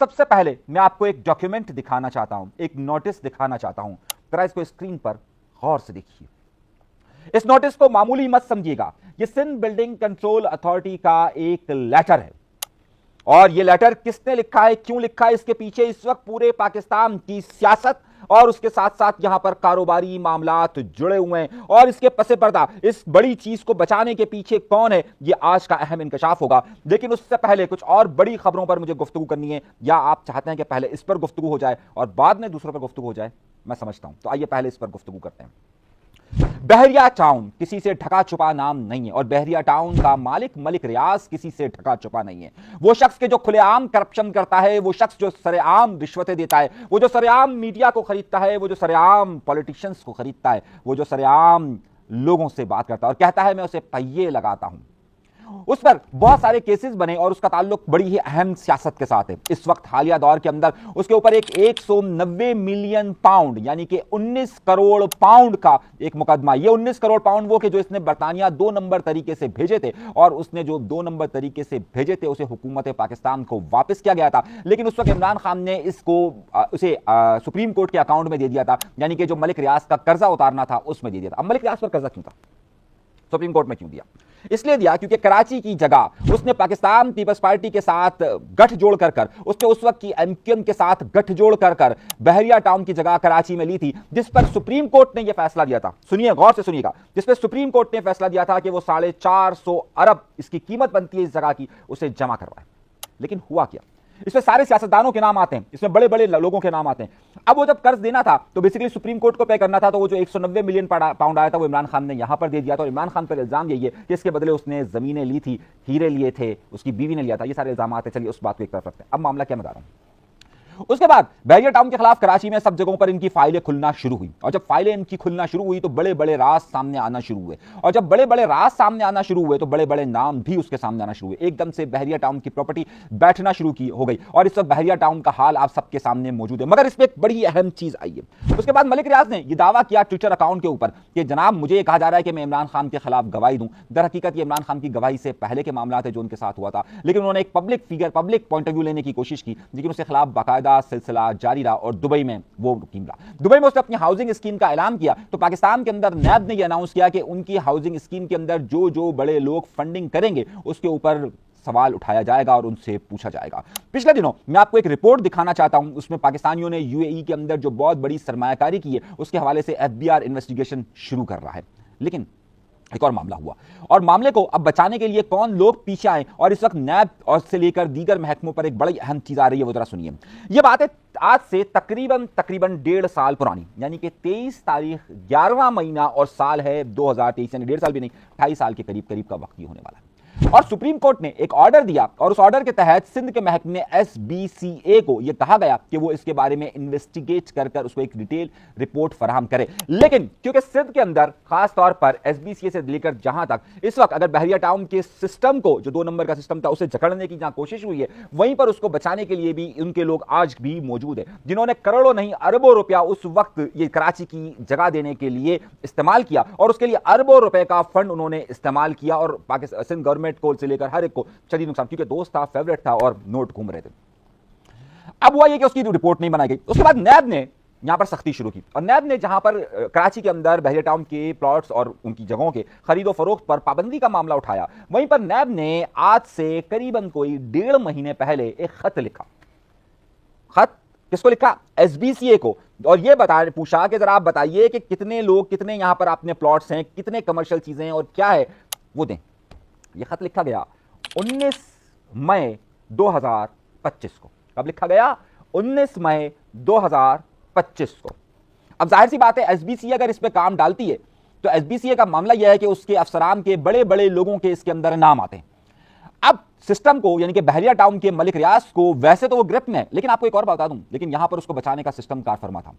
سب سے پہلے میں آپ کو ایک ڈاکیومنٹ دکھانا چاہتا ہوں, ایک نوٹس دکھانا چاہتا ہوں. ذرا اس کو اسکرین پر غور سے دیکھیے. اس نوٹس کو معمولی مت سمجھیے گا, یہ سندھ بلڈنگ کنٹرول اتھارٹی کا ایک لیٹر ہے. اور یہ لیٹر کس نے لکھا ہے, کیوں لکھا ہے, اس کے پیچھے اس وقت پورے پاکستان کی سیاست اور اس کے ساتھ ساتھ یہاں پر کاروباری معاملات جڑے ہوئے ہیں, اور اس کے پس پردہ اس بڑی چیز کو بچانے کے پیچھے کون ہے, یہ آج کا اہم انکشاف ہوگا. لیکن اس سے پہلے کچھ اور بڑی خبروں پر مجھے گفتگو کرنی ہے, یا آپ چاہتے ہیں کہ پہلے اس پر گفتگو ہو جائے اور بعد میں دوسروں پر گفتگو ہو جائے؟ میں سمجھتا ہوں, تو آئیے پہلے اس پر گفتگو کرتے ہیں. بحریہ ٹاؤن کسی سے ڈھکا چھپا نام نہیں ہے, اور بحریہ ٹاؤن کا مالک ملک ریاض کسی سے ڈھکا چھپا نہیں ہے. وہ شخص کے جو کھلے عام کرپشن کرتا ہے, وہ شخص جو سرے عام رشوتیں دیتا ہے, وہ جو سرے عام میڈیا کو خریدتا ہے, وہ جو سرے عام پولیٹیشنز کو خریدتا ہے, وہ جو سرے عام لوگوں سے بات کرتا ہے اور کہتا ہے میں اسے پہیے لگاتا ہوں, اس پر بہت سارے کیسز بنے اور اس کا تعلق بڑی ہی اہم سیاست کے ساتھ ہے. اس وقت حالیہ دور کے اندر اس کے اوپر ایک 190 ملین پاؤنڈ یعنی کہ 19 کروڑ پاؤنڈ کا ایک مقدمہ. یہ 19 کروڑ پاؤنڈ وہ کہ جو اس نے برطانیہ 2 نمبر طریقے سے بھیجے تھے, اور اس نے جو 2 نمبر طریقے سے بھیجے تھے اسے حکومت پاکستان کو واپس کیا گیا تھا. لیکن اس وقت عمران خان نے اسے سپریم کورٹ کے اکاؤنٹ میں دے دیا تھا, یعنی کہ جو ملک ریاض کا قرضہ اتارنا تھا اس میں دے دیا تھا. اب ملک ریاض پر قرضہ کیوں تھا, سپریم کورٹ میں کیوں دیا؟ اس لیے دیا کیونکہ کراچی کی جگہ اس نے پاکستان پیپلز پارٹی کے ساتھ گٹھ جوڑ کر اس نے اس وقت کی ایم کیو ایم کے ساتھ گٹھ جوڑ کر بحریہ ٹاؤن کی جگہ کراچی میں لی تھی, جس پر سپریم کورٹ نے یہ فیصلہ دیا تھا. سنیے, غور سے سنیے گا, جس پہ سپریم کورٹ نے فیصلہ دیا تھا کہ وہ 450 ارب اس کی قیمت بنتی ہے اس جگہ کی, اسے جمع کروائے. لیکن ہوا کیا, اس میں سارے سیاستدانوں کے نام آتے ہیں, اس میں بڑے بڑے لوگوں کے نام آتے ہیں. اب وہ جب قرض دینا تھا تو بیسیکلی سپریم کورٹ کو پے کرنا تھا, تو وہ جو 190 ملین پاؤنڈ آیا تھا وہ عمران خان نے یہاں پر دے دیا تھا. اور عمران خان پر الزام یہی ہے کہ اس کے بدلے اس نے زمینیں لی تھی, ہیرے لیے تھے, اس کی بیوی نے لیا تھا. یہ سارے الزامات ہیں, چلیے اس بات کو ایک طرف رکھتے ہیں. اب معاملہ کیا میں بتا رہا ہوں. اس کے بعد بحریہ ٹاؤن کے خلاف کراچی میں سب جگہوں پر ان کی فائلیں کھلنا شروع ہوئی, اور جب فائلیں ان کی کھلنا شروع ہوئی تو بڑے بڑے راز سامنے آنا شروع ہوئے, اور جب بڑے بڑے راز سامنے آنا شروع ہوئے تو بڑے بڑے نام بھی اس کے سامنے آنا شروع ہوئے. ایک دم سے بحریہ ٹاؤن کی پراپرٹی بیٹھنا شروع ہو گئی, اور اس وقت بحریہ ٹاؤن کا حال آپ سب کے سامنے موجود ہے. مگر اس پہ ایک بڑی اہم چیز آئی ہے. اس کے بعد ملک ریاض نے یہ دعویٰ کیا ٹویٹر اکاؤنٹ کے اوپر کہ جناب مجھے یہ کہا جا رہا ہے کہ میں عمران خان کے خلاف گواہی دوں. در حقیقت یہ عمران خان کی گواہی سے پہلے کے معاملات ہیں جو ان کے ساتھ ہوا تھا, لیکن انہوں نے ایک public figure, public point of view لینے کی کوشش کی, لیکن اس کے خلاف باقاعدہ سلسلہ جاری رہا, اور دبئی میں وہ مقیم رہا. دبئی میں اس نے اپنی ہاؤسنگ اسکیم کا اعلان کیا, تو پاکستان کے اندر نیب نے یہ اناؤنس کیا کہ ان کی ہاؤسنگ اسکیم کے اندر جو بڑے لوگ فنڈنگ کریں گے اس کے اوپر سوال اٹھایا جائے گا اور ان سے پوچھا جائے گا. پچھلے دنوں میں آپ کو ایک رپورٹ دکھانا چاہتا ہوں, اس میں پاکستانیوں نے یو اے ای کے اندر جو بہت بڑی سرمایہ کاری کی ہے اس کے حوالے سے ایف بی آر انویسٹیگیشن شروع کر رہا ہے. لیکن ایک اور معاملہ ہوا, اور معاملے کو اب بچانے کے لیے کون لوگ پیچھے آئے, اور اس وقت نیب اور سے لے کر دیگر محکموں پر ایک بڑی اہم چیز آ رہی ہے, وہ ذرا سنیے. یہ بات ہے آج سے تقریباً 1.5 سال پرانی, یعنی کہ 23 تاریخ 11واں مہینہ اور سال ہے 2023, یعنی 1.5 سال بھی نہیں, 2.5 سال کے قریب کا وقت یہ ہونے والا ہے. اور سپریم کورٹ نے ایک آرڈر دیا, اور اس آرڈر کے تحت سندھ کے محکمے ایس بی سی اے کو یہ کہا گیا کہ وہ اس کے بارے میں انویسٹیگیٹ کر اس کو ایک ڈیٹیل رپورٹ فراہم کرے. لیکن کیونکہ سندھ کے اندر خاص طور پر ایس بی سی اے سے لے کر جہاں تک اس وقت اگر بحریہ ٹاؤن کے سسٹم کو, جو 2 نمبر کا سسٹم تھا, اسے جکڑنے کی جہاں کوشش ہوئی ہے, وہیں پر اس کو بچانے کے لیے بھی ان کے لوگ آج بھی موجود ہیں جنہوں نے کروڑوں نہیں اربوں روپیہ اس وقت یہ کراچی کی جگہ دینے کے لیے استعمال کیا, اور اس کے لیے اربوں روپے کا فنڈ انہوں نے استعمال کیا, اور پاکستان سندھ گورنمنٹ کو سے لے کر ہر ایک کو شدید نقصان, کیونکہ دوست تھا, فیورٹ تھا, اور نوٹ گھوم رہے تھے. اب ہوا یہ کہ اس کی رپورٹ نہیں بنائی گئی. اس کے بعد نیب نے یہاں پر سختی شروع کی, اور نیب نے جہاں پر کراچی کے اندر بحریہ ٹاؤن کے پلاٹس اور ان کی جگہوں کے خرید و فروخت پر پابندی کا معاملہ اٹھایا, وہیں پر نیب نے آج سے قریباً کوئی 1.5 مہینے پہلے ایک خط لکھا. خط کس کو لکھا؟ ایس بی سی اے کو, اور یہ پوچھا کہ ذرا آپ بتائیے کہ کتنے لوگ, کتنے یہاں پر اپنے پلاٹس ہیں, کتنے کمرشل چیزیں ہیں, اور کیا ہے وہ دیں. یہ خط لکھا گیا 19 مئی 2025 کو. کب لکھا گیا؟ 19 مئی 2025 کو. اب ظاہر سی بات ہے ایس بی سی اگر اس پہ کام ڈالتی ہے تو ایس بی سی اے کا معاملہ یہ ہے کہ اس کے افسران کے بڑے بڑے لوگوں کے اس کے اندر نام آتے ہیں. اب سسٹم کو, یعنی کہ بحریہ ٹاؤن کے ملک ریاض کو, ویسے تو وہ گرفت میں ہے, لیکن آپ کو ایک اور بتا دوں, لیکن یہاں پر اس کو بچانے کا سسٹم کار فرما تھا.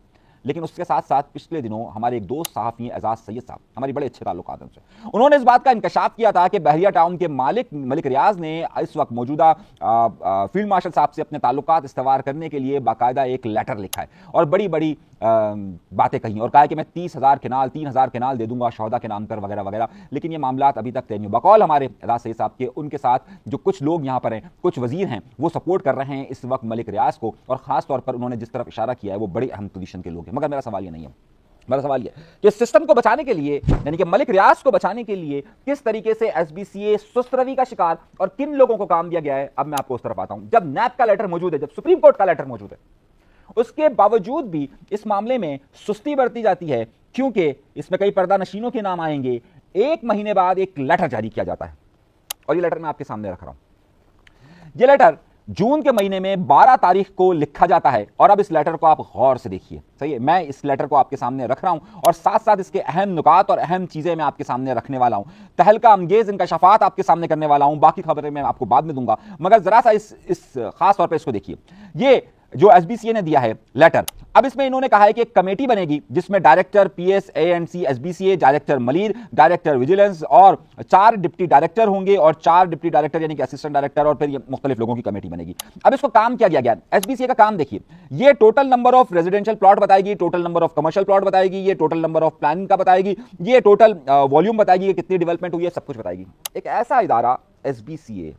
لیکن اس کے ساتھ ساتھ پچھلے دنوں ہمارے ایک دوست صحافی اعزاز سید صاحب، ہماری بڑے اچھے تعلقات ہیں ان سے، انہوں نے اس بات کا انکشاف کیا تھا کہ بحریہ ٹاؤن کے مالک ملک ریاض نے اس وقت موجودہ فیلڈ مارشل صاحب سے اپنے تعلقات استوار کرنے کے لیے باقاعدہ ایک لیٹر لکھا ہے اور بڑی بڑی باتیں کہیں اور کہا ہے کہ میں 30,000 کنال دے دوں گا شہداء کے نام پر وغیرہ وغیرہ، لیکن یہ معاملات ابھی تک طے نہیں۔ بقول ہمارے اعزاز سید صاحب کے ان کے ساتھ جو کچھ لوگ یہاں پر ہیں، کچھ وزیر ہیں، وہ سپورٹ کر رہے ہیں اس وقت ملک ریاض کو، اور خاص طور پر انہوں نے جس طرف اشارہ کیا ہے وہ بڑی اہم پوزیشن کے لوگ ہیں۔ مگر میرا سوال یہ نہیں ہے، میرا سوال یہ کہ سسٹم کو بچانے کے لیے، یعنی کہ ملک ریاض کو بچانے کے لیے کس طریقے سے ایس بی سی اے سست روی کا شکار اور کن لوگوں کو کام دیا گیا ہے، اب میں آپ کو اس طرف آتا ہوں۔ جب نیب کا لیٹر موجود ہے، جب سپریم کورٹ کا لیٹر موجود ہے، اس کے باوجود بھی اس معاملے میں سستی برتی جاتی ہے، کیونکہ اس میں کئی پردہ نشینوں کے نام آئیں گے۔ 1 مہینے بعد ایک لیٹر جاری کیا جاتا ہے، اور یہ لیٹر میں آپ کے سامنے رکھ رہا ہوں۔ یہ لیٹر جون کے مہینے میں 12 تاریخ کو لکھا جاتا ہے، اور اب اس لیٹر کو آپ غور سے دیکھیے، صحیح ہے، میں اس لیٹر کو آپ کے سامنے رکھ رہا ہوں اور ساتھ ساتھ اس کے اہم نکات اور اہم چیزیں میں آپ کے سامنے رکھنے والا ہوں، تہلکہ انگیز انکشافات آپ کے سامنے کرنے والا ہوں، باقی خبریں میں آپ کو بعد میں دوں گا، مگر ذرا سا اس خاص طور پہ اس کو دیکھیے۔ یہ جو ایس بی سی اے نے دیا ہے لیٹر، اب اس میں انہوں نے کہا ہے کہ ایک کمیٹی بنے گی جس میں director P S A and C S B C A, director Malir, director vigilance اور 4 ڈپٹی ڈائریکٹر ہوں گے، اور 4 ڈپٹی ڈائریکٹر یعنی کہ اسسٹنٹ ڈائریکٹر، اور پھر یہ مختلف لوگوں کی کمیٹی بنے گی۔ اب اس کو کام کیا گیا ایس بی سی اے کا کام دیکھیے، یہ total number of residential plot بتائے گی، total number of commercial plot بتائے گی، یہ ٹوٹل نمبر آف پلاننگ کا بتائے گی، یہ ٹوٹل والیوم بتائے گی کہ کتنی ڈیولپمنٹ ہوئی ہے، سب کچھ بتائے گی۔ ایک ایسا ادارہ ایس بی سی اے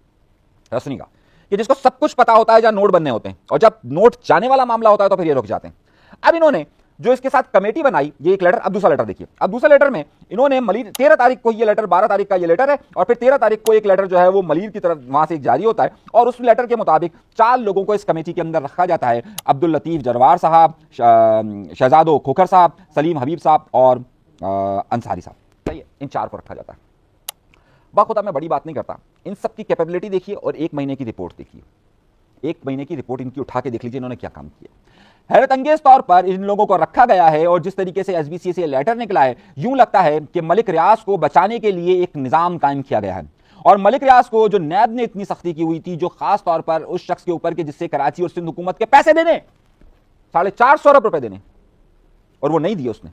رسنی کا کہ جس کو سب کچھ پتا ہوتا ہے جہاں نوٹ بننے ہوتے ہیں، اور جب نوٹ جانے والا معاملہ ہوتا ہے تو پھر یہ رک جاتے ہیں۔ اب انہوں نے جو اس کے ساتھ کمیٹی بنائی، یہ ایک لیٹر، اب دوسرا لیٹر دیکھیے، اب دوسرے لیٹر میں انہوں نے ملیر 13 تاریخ کو یہ لیٹر، 12 تاریخ کا یہ لیٹر ہے، اور پھر 13 تاریخ کو ایک لیٹر جو ہے وہ ملیر کی طرف وہاں سے ایک جاری ہوتا ہے، اور اس لیٹر کے مطابق 4 لوگوں کو اس کمیٹی کے اندر رکھا جاتا ہے، عبداللطیف جروار صاحب، شہزادو کھوکھر صاحب، سلیم حبیب صاحب اور انصاری صاحب، صحیح ہے، ان 4 کو رکھا جاتا ہے۔ باخدا میں بڑی بات نہیں کرتا، ان سب کی کیپیبلٹی دیکھیے اور 1 مہینے کی رپورٹ دیکھیے، 1 مہینے کی رپورٹ ان کی اٹھا کے دیکھ لیجیے انہوں نے کیا کام کیا۔ حیرت انگیز طور پر ان لوگوں کو رکھا گیا ہے، اور جس طریقے سے ایس بی سی سے لیٹر نکلا ہے، یوں لگتا ہے کہ ملک ریاض کو بچانے کے لیے ایک نظام قائم کیا گیا ہے، اور ملک ریاض کو جو نیب نے اتنی سختی کی ہوئی تھی، جو خاص طور پر اس شخص کے اوپر کہ جس سے کراچی اور سندھ حکومت کے پیسے دینے 450 ارب روپے دینے، اور وہ نہیں دیے اس نے،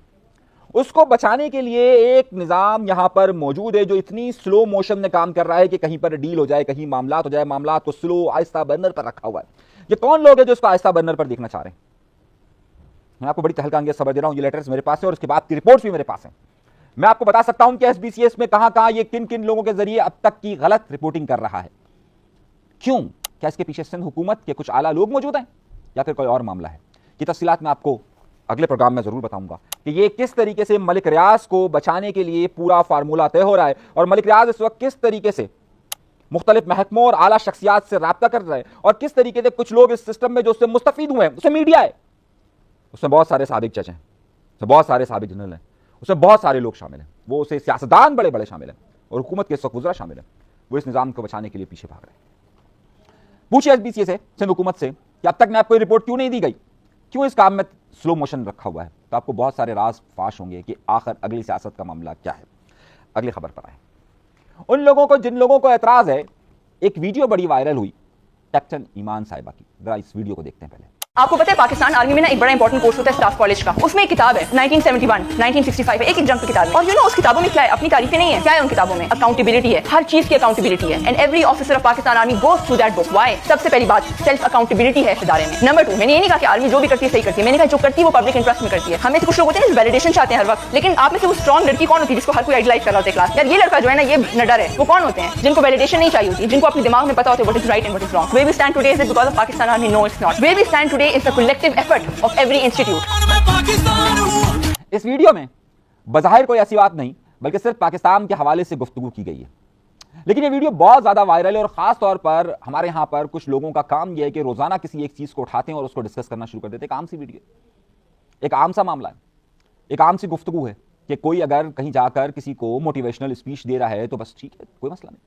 اس کو بچانے کے لیے ایک نظام یہاں پر موجود ہے جو اتنی سلو موشن میں کام کر رہا ہے کہ کہیں پر ڈیل ہو جائے، کہیں معاملات ہو جائے، معاملات کو سلو آہستہ برنر پر رکھا ہوا ہے۔ یہ کون لوگ ہیں جو اس کو آہستہ برنر پر دیکھنا چاہ رہے ہیں؟ میں آپ کو بڑی تہلکہ انگیز خبر دے رہا ہوں، یہ لیٹرز میرے پاس ہے اور اس کے بعد کی رپورٹس بھی میرے پاس ہیں۔ میں آپ کو بتا سکتا ہوں کہ ایس بی سی ایس میں کہاں کہاں یہ کن کن لوگوں کے ذریعے اب تک کی غلط رپورٹنگ کر رہا ہے۔ کیوں؟ کیا اس کے پیچھے سندھ حکومت کے کچھ اعلیٰ لوگ موجود ہیں یا پھر کوئی اور معاملہ ہے؟ یہ تفصیلات میں آپ کو اگلے پروگرام میں ضرور بتاؤں گا کہ یہ کس طریقے سے ملک ریاض کو بچانے کے لیے پورا فارمولہ طے ہو رہا ہے، اور ملک ریاض اس وقت کس طریقے سے مختلف محکموں اور اعلیٰ شخصیات سے رابطہ کر رہے ہیں، اور کس طریقے سے کچھ لوگ اس سسٹم میں جو اس سے مستفید ہوئے ہیں، اس میں میڈیا ہے، اس میں بہت سارے سابق جج ہیں، اس میں بہت سارے سابق جنرل ہیں، اس میں بہت سارے لوگ شامل ہیں، وہ اسے سیاستدان بڑے بڑے شامل ہیں، اور حکومت کے سخت وزراء شامل ہیں، وہ اس نظام کو بچانے کے لیے پیچھے بھاگ رہے ہیں۔ پوچھیے ایس بی سی سے، سندھ حکومت سے کہ اب تک میں آپ کو رپورٹ کیوں نہیں دی گئی، کیوں اس کام میں سلو موشن رکھا ہوا ہے، تو آپ کو بہت سارے راز فاش ہوں گے کہ آخر اگلی سیاست کا معاملہ کیا ہے۔ اگلی خبر پر آئیں، ان لوگوں کو جن لوگوں کو اعتراض ہے، ایک ویڈیو بڑی وائرل ہوئی کیپٹن ایمان صاحبہ کی، ذرا اس ویڈیو کو دیکھتے ہیں پہلے۔ آپ کو پتہ ہے پاکستان آرمی میں نا ایک بڑا امپورٹنٹ کورس ہوتا ہے اسٹاف کالج کا، اس میں ایک کتاب ہے 1971 1965 ایک جنگ کی کتاب ہے، اور اس کتابوں میں کیا ہے، اپنی تعریفیں نہیں ہے، کیا ہے ان کتابوں میں اکاؤنٹیبلٹی ہے، ہر چیز کی اکاؤنٹیبلٹی ہے، and every officer of Pakistan army goes through that book. Why? سب سے پہلی بات سیلف اکاؤنٹیبلٹی ہے اس ادارے میں۔ نمبر 2، میں نے یہ نہیں کہا کہ آرمی جو بھی کرتی ہے صحیح کرتی ہے، میں نے کہا جو کرتی ہے وہ پبلک انٹرسٹ میں کرتی ہے۔ ہمیں سے کچھ لوگ ہوتے ہیں ویلیڈیشن چاہتے ہیں ہر وقت، لیکن آپ میں سے وہ اسٹرانگ لڑکی کون ہوتی ہے جس کو ہر کوئی آئیڈیلائز کر رہا ہوتا ہے کلاس، یار یہ لڑکا جو ہے نا یہ نڈر ہے، وہ کون ہوتے ہیں؟ جن کو ویلیڈیشن نہیں چاہیے ہوتی، جن کو اپنے دماغ میں پتا ہوتا ہے what is right and what is wrong. Where we stand today is it because of Pakistan Army? No, it's not. Where we stand today is the collective effort of every institute. اس video میں بظاہر کوئی ایسی بات نہیں بلکہ صرف پاکستان کے حوالے سے گفتگو کی گئی ہے، لیکن یہ ویڈیو بہت زیادہ وائرل ہے، اور خاص طور پر ہمارے ہاں پر کچھ لوگوں کا کام یہ ہے کہ روزانہ کسی ایک چیز کو اٹھاتے ہیں اور اس کو ڈسکس کرنا شروع کر دیتے ہیں۔ ایک عام سی ویڈیو، ایک عام سا معاملہ ہے، ایک عام سی گفتگو ہے کہ کوئی اگر کہیں جا کر کسی کو موٹیویشنل اسپیچ دے رہا ہے تو بس ٹھیک ہے، کوئی مسئلہ نہیں،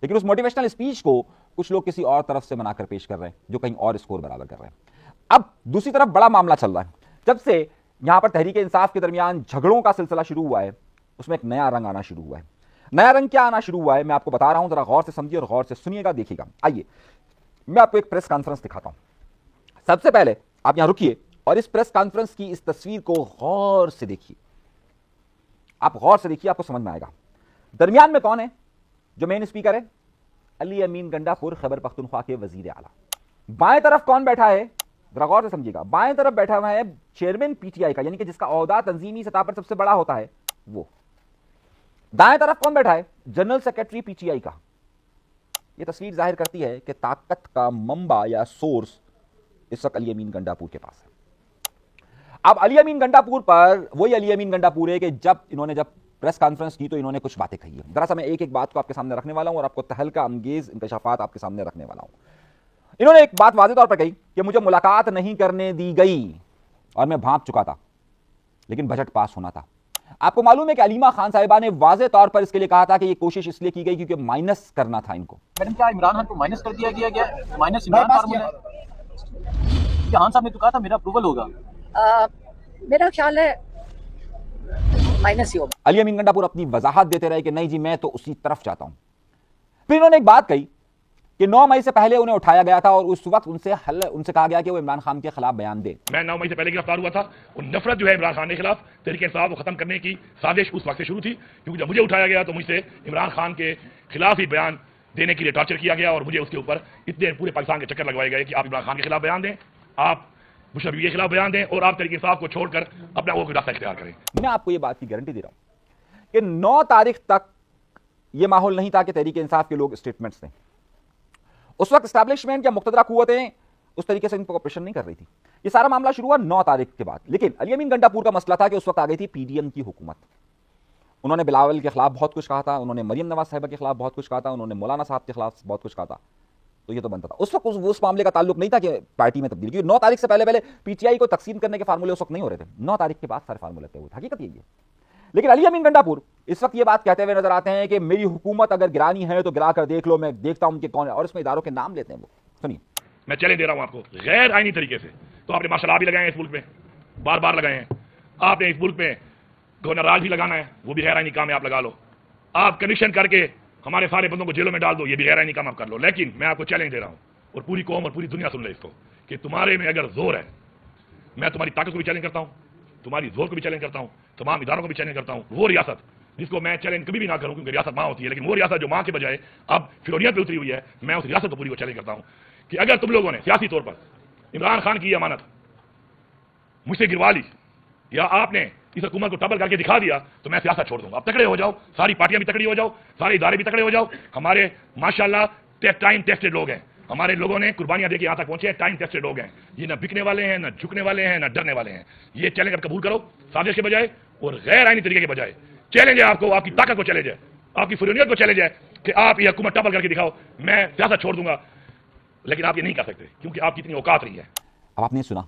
لیکن اس موٹیویشنل اسپیچ کو کچھ لوگ کسی اور طرف سے بنا کر پیش کر رہے ہیں جو کہیں اور اسکور برابر کر رہے ہیں۔ اب دوسری طرف بڑا معاملہ چل رہا ہے، جب سے یہاں پر تحریک انصاف کے درمیان جھگڑوں کا سلسلہ شروع ہوا ہے، اس میں ایک نیا رنگ آنا شروع ہوا ہے۔ نیا رنگ کیا آنا شروع ہوا ہے میں آپ کو بتا رہا ہوں، ذرا غور سے سمجھیے اور غور سے سنیے گا، دیکھیے گا۔ آئیے میں آپ کو ایک پریس کانفرنس دکھاتا ہوں۔ سب سے پہلے آپ یہاں رکیے اور اس پریس کانفرنس کی اس تصویر کو غور سے دیکھیے, آپ غور سے دیکھیے, آپ کو سمجھ میں آئے گا. درمیان میں کون ہے جو مین اسپیکر ہے؟ علی امین گنڈا پور, خیبر پختونخوا کے وزیر اعلیٰ. بائیں طرف کون بیٹھا ہے؟ ذرا غور سے سمجھیے گا. بائیں طرف بیٹھا ہوا ہے چیئرمین پی ٹی آئی کا, یعنی کہ جس کا عہدہ تنظیمی سطح پر سب سے بڑا ہوتا ہے وہ. دائیں طرف کون بیٹھا ہے؟ General secretary P T I کا. یہ تصویر ظاہر کرتی ہے کہ طاقت کا منبع یا سورس اس وقت علی امین گنڈا پور کے پاس ہے. اب علی امین گنڈا پور پر وہی علی امین گنڈا پور ہے کہ جب پریس کانفرنس کی تو انہوں نے کچھ باتیں کہی ہیں. ذرا سا میں ایک ایک بات کو آپ کے سامنے رکھنے والا ہوں اور آپ کو تہلکہ انگیز انکشافات آپ کے سامنے رکھنے والا ہوں. انہوں نے ایک بات واضح طور پر کہی کہ مجھے ملاقات نہیں کرنے دی گئی اور میں بھانپ چکا تھا, لیکن بجٹ پاس ہونا تھا. آپ کو معلوم ہے کہ علیمہ خان صاحبہ نے واضح طور پر اس کے لیے کہا تھا کہ یہ کوشش اس لیے کی گئی کیونکہ مائنس کرنا تھا ان کو. میڈم کیا عمران خان کو مائنس کر دیا گیا مائنس عمران فارمولا ہے؟ خان صاحب نے تو کہا تھا میرا اپروول ہوگا. میرا خیال ہے مائنس ہی ہوگا. علی امین گنڈا پور اپنی وضاحت دیتے رہے کہ نہیں جی میں تو اسی طرف چاہتا ہوں. پھر انہوں نے ایک بات کہی کہ 9 مئی سے پہلے انہیں اٹھایا گیا تھا اور اس وقت ان سے کہا گیا کہ وہ عمران خان کے خلاف بیان دے. میں 9 مئی سے پہلے گرفتار ہوا تھا اور نفرت جو ہے عمران خان کے خلاف تحریک انصاف کو ختم کرنے کی سازش اس وقت سے شروع تھی, کیونکہ جب مجھے اٹھایا گیا تو مجھ سے عمران خان کے خلاف ہی بیان دینے کے لیے ٹارچر کیا گیا اور مجھے اس کے اوپر اتنے پورے پاکستان کے چکر لگوائے گئے کہ آپ عمران خان کے خلاف بیان دیں, آپ مشرف کے خلاف بیان دیں اور آپ تحریک انصاف کو چھوڑ کر اپنا وہ راستہ اختیار کریں. میں آپ کو یہ بات کی گارنٹی دے رہا ہوں کہ 9 تاریخ تک یہ ماحول نہیں تھا کہ تحریک انصاف کے لوگ اسٹیٹمنٹس دیں. اس وقت اسٹیبلشمنٹ یا مقتدرہ قوتیں اس طریقے سے ان پر آپریشن نہیں کر رہی تھی. یہ سارا معاملہ شروع ہوا 9 تاریخ کے بعد. لیکن علی امین گنڈا پور کا مسئلہ تھا کہ اس وقت آ گئی تھی پی ڈی ایم کی حکومت. انہوں نے بلاول کے خلاف بہت کچھ کہا تھا, انہوں نے مریم نواز صاحبہ کے خلاف بہت کچھ کہا تھا, انہوں نے مولانا صاحب کے خلاف بہت کچھ کہا تھا. تو یہ تو بنتا تھا اس وقت اس معاملے کا تعلق نہیں تھا کہ پارٹی میں تبدیلی, کیونکہ 9 تاریخ سے پہلے پی ٹی آئی کو تقسیم کرنے کے فارمولے اس وقت نہیں ہو رہے تھے. 9 تاریخ کے بعد سارے فارمولے طے ہوئے تھے. حقیقت یہی ہے. لیکن علی امین گنڈا پور اس وقت یہ بات کہتے ہوئے نظر آتے ہیں کہ میری حکومت اگر گرانی ہے تو گرا کر دیکھ لو, میں دیکھتا ہوں کہ کون ہے, اور اس میں اداروں کے نام لیتے ہیں. وہ سنیے, میں چیلنج دے رہا ہوں آپ کو غیر آئینی طریقے سے. تو آپ نے ماشاء اللہ بھی لگائے ہیں اس ملک میں, بار بار لگائے ہیں. آپ نے اس ملک میں گورنر راج بھی لگانا ہے, وہ بھی غیر آئینی کام ہے, آپ لگا لو. آپ کنویکشن کر کے ہمارے سارے بندوں کو جیلوں میں ڈال دو, یہ بھی غیر آئینی کام آپ کر لو. لیکن میں آپ کو چیلنج دے رہا ہوں اور پوری قوم اور پوری دنیا سن لے اس کو کہ تمہارے میں اگر زور ہے, میں تمہاری طاقت کو بھی چیلنج کرتا ہوں, تمہاری زور کو بھی چیلنج کرتا ہوں, تمام اداروں کو بھی چیلنج کرتا ہوں. وہ ریاست جس کو میں چیلنج کبھی بھی نہ کروں کیونکہ ریاست ماں ہوتی ہے, لیکن وہ ریاست جو ماں کے بجائے اب فلوریت پہ اتری ہوئی ہے, میں اس ریاست کو پوری کو چیلنج کرتا ہوں کہ اگر تم لوگوں نے سیاسی طور پر عمران خان کی یہ امانت مجھ سے گروا لی یا آپ نے اس حکومت کو ٹبل کر کے دکھا دیا تو میں سیاست چھوڑ دوں گا. اب تکڑے ہو جاؤ, ساری پارٹیاں بھی تکڑی ہو جاؤ, سارے ادارے بھی تکڑے ہو جاؤ. ہمارے ماشاءاللہ ٹائم ٹیسٹڈ لوگ ہیں, ہمارے لوگوں نے قربانیاں دے کے یہاں تک پہنچے ہیں. ٹائم ٹیسٹڈ لوگ ہیں, یہ نہ بکنے والے ہیں, نہ جھکنے والے ہیں, نہ ڈرنے والے ہیں. یہ چیلنج آپ قبول کرو سازش کے بجائے اور غیر آئینی طریقے کے بجائے. چیلنج ہے آپ کو, آپ کی طاقت کو چیلنج ہے, آپ کی فلوریت کو چیلنج ہے کہ آپ یہ حکومت ٹبل کر کے دکھاؤ, میں سیاست چھوڑ دوں گا. لیکن آپ یہ نہیں کر سکتے کیونکہ آپ کی اتنی اوقات نہیں ہے. اب آپ نے سنا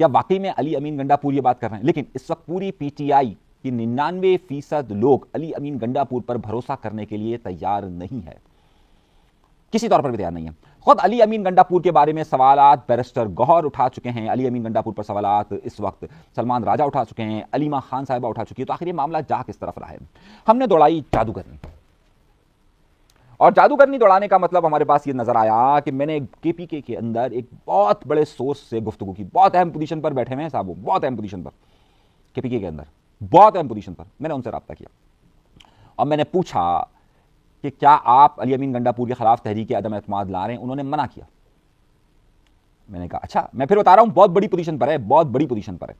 کیا واقعی میں علی امین گنڈا پور یہ بات کر رہے ہیں؟ لیکن اس وقت پوری پی ٹی آئی کی 99% لوگ علی امین گنڈا پور پر بھروسہ کرنے کے لیے تیار نہیں ہے, کسی طور پر بھی تیار نہیں ہے. خود علی امین گنڈا پور کے بارے میں سوالات بیرسٹر گوہر اٹھا چکے ہیں, علی امین گنڈا پور پر سوالات اس وقت سلمان راجہ اٹھا چکے ہیں, علیمہ خان صاحبہ اٹھا چکی ہے. تو آخر یہ معاملہ جا کس طرف رہا ہے؟ ہم نے دوڑائی جادوگرنی, اور جادوگرنی دوڑانے کا مطلب ہمارے پاس یہ نظر آیا کہ میں نے کے پی کے اندر ایک بہت بڑے سورس سے گفتگو کی. بہت اہم پوزیشن پر بیٹھے ہوئے ہیں صاحب, وہ بہت اہم پوزیشن پر کے پی کے اندر, بہت اہم پوزیشن پر. میں نے ان سے رابطہ کیا اور میں نے پوچھا کہ کیا آپ علی امین گنڈا پور کے خلاف تحریک عدم اعتماد لا رہے ہیں؟ انہوں نے منع کیا. میں نے کہا اچھا, میں پھر بتا رہا ہوں بہت بڑی پوزیشن پر ہے, بہت بڑی پوزیشن پر ہے.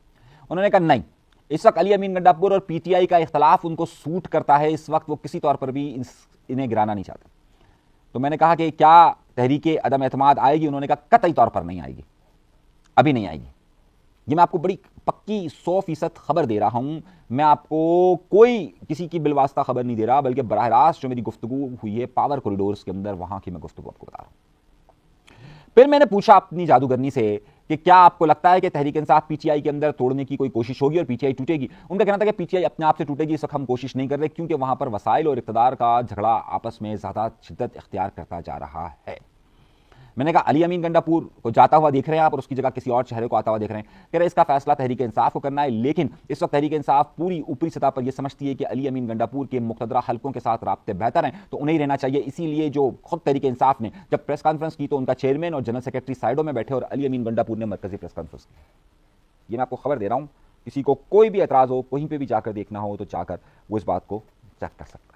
انہوں نے کہا نہیں, اس وقت علی امین گنڈا پور اور پی ٹی آئی کا اختلاف ان کو سوٹ کرتا ہے, اس وقت وہ کسی طور پر بھی انہیں گرانا نہیں چاہتے. تو میں نے کہا کہ کیا تحریک عدم اعتماد آئے گی؟ انہوں نے کہا قطعی طور پر نہیں آئے گی, ابھی نہیں آئے گی. یہ میں آپ کو بڑی پکی 100% خبر دے رہا ہوں. میں آپ کو کوئی کسی کی بالواسطہ خبر نہیں دے رہا, بلکہ براہ راست جو میری گفتگو ہوئی ہے پاور کوریڈورز کے اندر, وہاں کی میں گفتگو آپ کو بتا رہا ہوں. پھر میں نے پوچھا اپنی جادوگرنی سے کہ کیا آپ کو لگتا ہے کہ Tehreek Insaf P T I کے اندر توڑنے کی کوئی کوشش ہوگی اور پی ٹی آئی ٹوٹے گی؟ ان کا کہنا تھا کہ پی ٹی آئی اپنے آپ سے ٹوٹے گی, اس وقت ہم کوشش نہیں کر رہے کیونکہ وہاں پر وسائل اور اقتدار کا جھگڑا آپس میں زیادہ شدت اختیار کرتا جا رہا ہے. میں نے کہا علی امین گنڈا پور کو جاتا ہوا دیکھ رہے ہیں آپ اور اس کی جگہ کسی اور چہرے کو آتا ہوا دیکھ رہے ہیں. کہہ رہے اس کا فیصلہ تحریک انصاف کو کرنا ہے, لیکن اس وقت تحریک انصاف پوری اوپری سطح پر یہ سمجھتی ہے کہ علی امین گنڈا پور کے مقتدرہ حلقوں کے ساتھ رابطے بہتر ہیں تو انہیں رہنا چاہیے. اسی لیے جو خود تحریک انصاف نے جب پریس کانفرنس کی تو ان کا چیئرمین اور جنرل سیکرٹری سائڈوں میں بیٹھے اور علی امین گنڈا پور نے مرکزی پریس کانفرنس کی. یہ میں آپ کو خبر دے رہا ہوں, کسی کو کوئی بھی اعتراض ہو, کہیں پہ بھی جا کر دیکھنا ہو تو جا کر وہ اس بات کو چیک کر سکتا ہے.